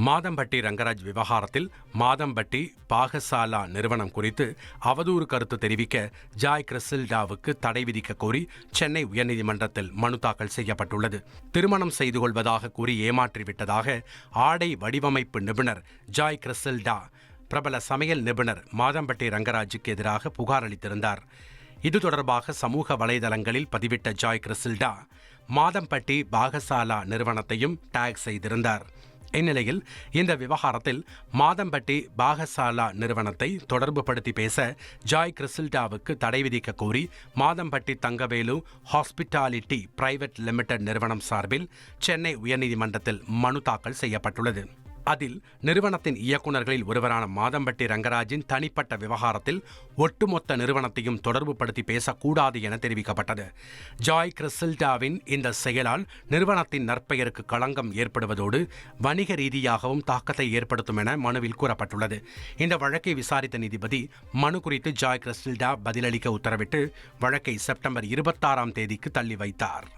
மாதம்பட்டி ரங்கராஜ் விவகாரத்தில் மாதம்பட்டி பாகசாலா நிறுவனம் குறித்து அவதூறு கருத்து தெரிவிக்க ஜாய் கிறிசல்டாவுக்கு தடை விதிக்க கோரி சென்னை உயர்நீதிமன்றத்தில் மனு தாக்கல் செய்யப்பட்டுள்ளது. திருமணம் செய்து கொள்வதாக கூறி ஏமாற்றிவிட்டதாக ஆடை வடிவமைப்பு நிபுணர் ஜாய் கிறிசல்டா பிரபல சமையல் நிபுணர் மாதம்பட்டி ரங்கராஜுக்கு எதிராக புகார் அளித்திருந்தார். இது தொடர்பாக சமூக வலைதளங்களில் பதிவிட்ட ஜாய் கிறிசல்டா மாதம்பட்டி பாகசாலா நிறுவனத்தையும் டேக் செய்திருந்தார். இந்நிலையில் இந்த விவகாரத்தில் மாதம்பட்டி பாகசாலா நிறுவனத்தை தொடர்புபடுத்தி பேச ஜாய் கிறிசல்டாவுக்கு தடை விதிக்க கோரி Madhampatti Thangavelu hospitality private limited நிறுவனம் சார்பில் சென்னை உயர்நீதிமன்றத்தில் மனு தாக்கல் செய்யப்பட்டுள்ளது. அதில் நிறுவனத்தின் இயக்குநர்களில் ஒருவரான மாதம்பட்டி ரங்கராஜின் தனிப்பட்ட விவகாரத்தில் ஒட்டுமொத்த நிறுவனத்தையும் தொடர்புபடுத்தி பேசக்கூடாது என தெரிவிக்கப்பட்டது. ஜாய் கிறிசல்டாவின் இந்த செயலால் நிறுவனத்தின் நற்பெயருக்கு களங்கம் ஏற்படுவதோடு வணிக ரீதியாகவும் தாக்கத்தை ஏற்படுத்தும் என மனுவில் கூறப்பட்டுள்ளது. இந்த வழக்கை விசாரித்த நீதிபதி மனு குறித்து ஜாய் கிறிசல்டா பதிலளிக்க உத்தரவிட்டு வழக்கை செப்டம்பர் 26ஆம் தேதிக்கு தள்ளி வைத்தார்.